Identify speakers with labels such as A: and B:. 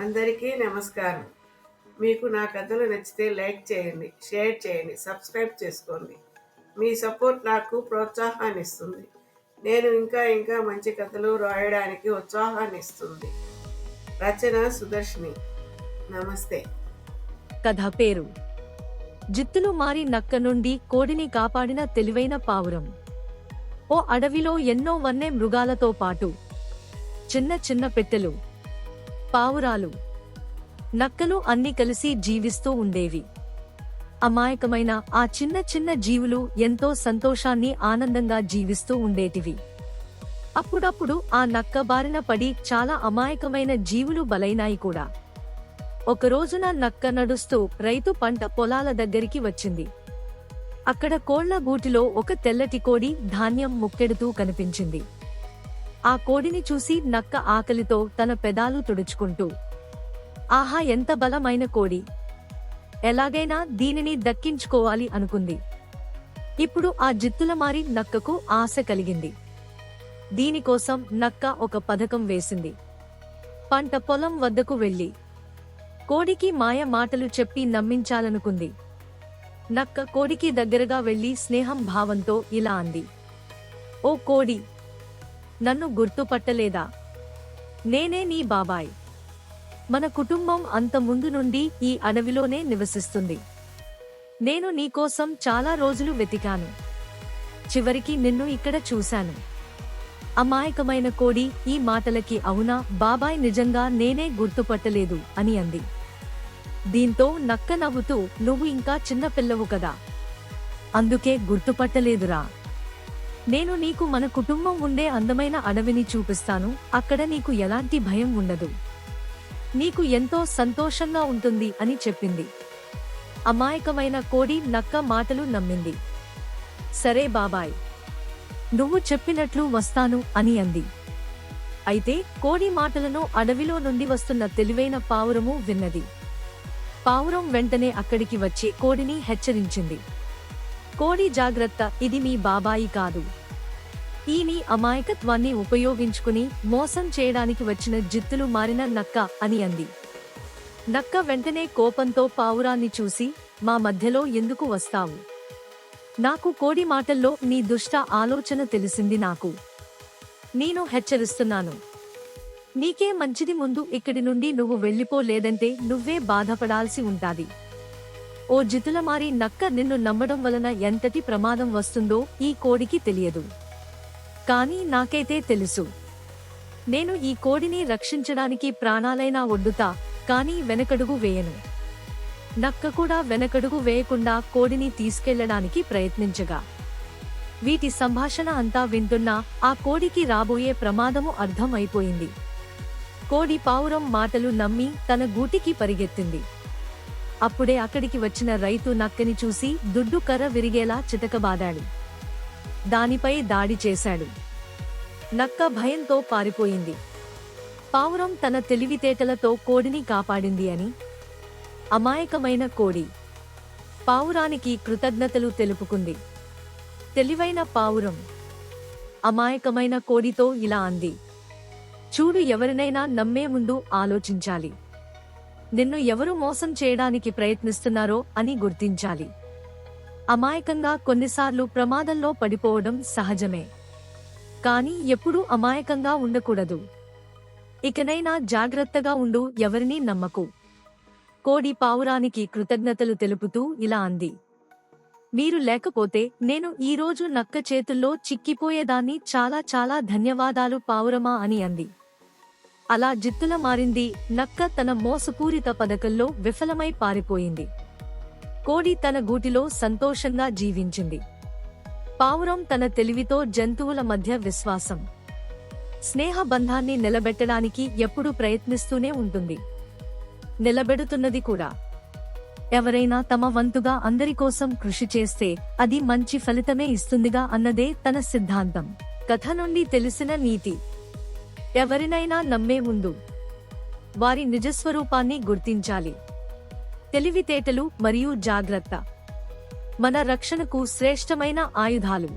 A: అందరికీ నమస్కారం. మీకు నా కథలు నచ్చితే లైక్ చేయండి, షేర్ చేయండి, సబ్స్క్రైబ్ చేసుకోండి. మీ సపోర్ట్ నాకు ప్రోత్సాహాన్ని ఇస్తుంది. నేను ఇంకా మంచి కథలు రాయడానికి ఉత్సాహాన్ని ఇస్తుంది. రచన సుదర్శిని. నమస్తే.
B: కథ పేరు జిత్తులు మారి నక్క నుండి కోడిని కాపాడిన తెలివైన పావురం. ఓ అడవిలో ఎన్నో వన్య మృగాలతో పాటు చిన్న చిన్న పెట్టెలు, పావురాలు, నక్కలు అన్నీ కలిసి జీవిస్తూ ఉండేవి. అమాయకమైన ఆ చిన్న చిన్న జీవులు ఎంతో సంతోషాన్ని ఆనందంగా జీవిస్తూ ఉండేటివి. అప్పుడప్పుడు ఆ నక్క బారిన పడి చాలా అమాయకమైన జీవులు బలైనాయి కూడా. ఒకరోజున నక్క నడుస్తూ రైతు పంట పొలాల దగ్గరికి వచ్చింది. అక్కడ కోళ్ల గూటిలో ఒక తెల్లటి కోడి ధాన్యం ముక్కెడుతూ కనిపించింది. ఆ కోడిని చూసి నక్క ఆకలితో తన పెదాలు తుడుచుకుంటూ, ఆహా, ఎంత బలమైన కోడి! ఎలాగైనా దీనిని దక్కించుకోవాలి అనుకుంది. ఇప్పుడు ఆ జిత్తులమారి నక్కకు ఆశ కలిగింది. దీనికోసం నక్క ఒక పథకం వేసింది. పంట పొలం వద్దకు వెళ్లి కోడికి మాయ మాటలు చెప్పి నమ్మించాలనుకుంది. నక్క కోడికి దగ్గరగా వెళ్లి స్నేహం భావంతో ఇలా అంది: ఓ కోడి, నన్ను గుర్తుపట్టలేదా? నేనే నీ బాబాయ్. మన కుటుంబం అంత ముందు నుండి ఈ అడవిలోనే నివసిస్తుంది. నేను నీకోసం చాలా రోజులు వెతికాను. చివరికి నిన్ను ఇక్కడ చూశాను. అమాయకమైన కోడి ఈ మాటలకి అవునా బాబాయ్, నిజంగా నేనే గుర్తుపట్టలేదు అని అంది. దీంతో నక్క నవ్వుతూ, నువ్వు ఇంకా చిన్నపిల్లవు కదా, అందుకే గుర్తుపట్టలేదురా. నేను నీకు మన కుటుంబం ఉండే అందమైన అడవిని చూపిస్తాను. అక్కడ నీకు ఎలాంటి భయం ఉండదు. నీకు ఎంతో సంతోషంగా ఉంటుంది అని చెప్పింది. అమాయకమైన కోడి నక్క మాటలు నమ్మింది. సరే బాబాయ్, నువ్వు చెప్పినట్లు వస్తాను అని అంది. అయితే కోడి మాటలను అడవిలో నుండి వస్తున్న తెలివైన పావురము విన్నది. పావురం వెంటనే అక్కడికి వచ్చి కోడిని హెచ్చరించింది. కోడి జాగ్రత్త, ఇది మీ బాబాయి కాదు. ఈ నీ అమాయకత్వాన్ని ఉపయోగించుకుని మోసం చేయడానికి వచ్చిన జిత్తులు మారిన నక్క అని అంది. నక్క వెంటనే కోపంతో పావురాన్ని చూసి, మా మధ్యలో ఎందుకు వస్తావు? నాకు కోడి మాటల్లో నీ దుష్ట ఆలోచన తెలిసింది. నేను హెచ్చరిస్తున్నాను. నీకే మంచిది, ముందు ఇక్కడి నుండి నువ్వు వెళ్ళిపోలేదంటే నువ్వే బాధపడాల్సి ఉంటాది. ఓ జిత్తులమారి నక్క, నిన్ను నమ్మడం వలన ఎంతటి ప్రమాదం వస్తుందో ఈ కోడికి తెలియదు. కానీ నాకైతే తెలుసు. నేను ఈ కోడిని రక్షించడానికి ప్రాణాలైనా ఒడ్డుతా, కానీ వెనకడుగు వేయను. నక్క కూడా వెనకడుగు వేయకుండా కోడిని తీసుకెళ్లడానికి ప్రయత్నించగా, వీటి సంభాషణ అంతా వింటున్నా ఆ కోడికి రాబోయే ప్రమాదము అర్థం అయిపోయింది. కోడి పావురం మాటలు నమ్మి తన గూటికి పరిగెత్తింది. అప్పుడే అక్కడికి వచ్చిన రైతు నక్కని చూసి దుడ్డు కర్ర విరిగేలా చితకబాదాడు. దానిపై దాడి చేశాడు. నక్క భయంతో పారిపోయింది. పావురం తన తెలివితేటలతో కోడిని కాపాడింది అని అమాయకమైన కోడి పావురానికి కృతజ్ఞతలు తెలుపుకుంది. తెలివైన పావురం అమాయకమైన కోడితో ఇలా అంది: చూడు, ఎవరినైనా నమ్మే ముందు ఆలోచించాలి. నిన్ను ఎవరు మోసం చేయడానికి ప్రయత్నిస్తున్నారో అని గుర్తించాలి. అమాయకంగా కొన్నిసార్లు ప్రమాదంలో పడిపోవడం సహజమే, కానీ ఎప్పుడూ అమాయకంగా ఉండకూడదు. ఇకనైనా జాగ్రత్తగా ఉండు, ఎవరినీ నమ్మకు. కోడి పావురానికి కృతజ్ఞతలు తెలుపుతూ ఇలా అంది: మీరు లేకపోతే నేను ఈరోజు నక్క చేతుల్లో చిక్కిపోయేదాన్ని. చాలా చాలా ధన్యవాదాలు పావురమా అని అంది. అలా జిత్తుల మారింది నక్క తన మోసపూరిత పథకంలో విఫలమై పారిపోయింది. కోడి తన గూటిలో సంతోషంగా జీవించింది. పావురం తన తెలివితో జంతువుల మధ్య విశ్వాసం, స్నేహ బంధాన్ని నిలబెట్టడానికి ఎప్పుడూ ప్రయత్నిస్తూనే ఉంటుంది. నిలబెడుతున్నది కూడా. ఎవరైనా తమ వంతుగా అందరి కోసం కృషి చేస్తే అది మంచి ఫలితమే ఇస్తుందిగా అన్నదే తన సిద్ధాంతం. కథ నుండి తెలిసిన నీతి: ఎవరినైనా నమ్మే ముందు వారి నిజస్వరూపాన్ని గుర్తించాలి. తెలివితేటలు మరియు జాగ్రత్త మన రక్షణకు శ్రేష్టమైన ఆయుధాలు.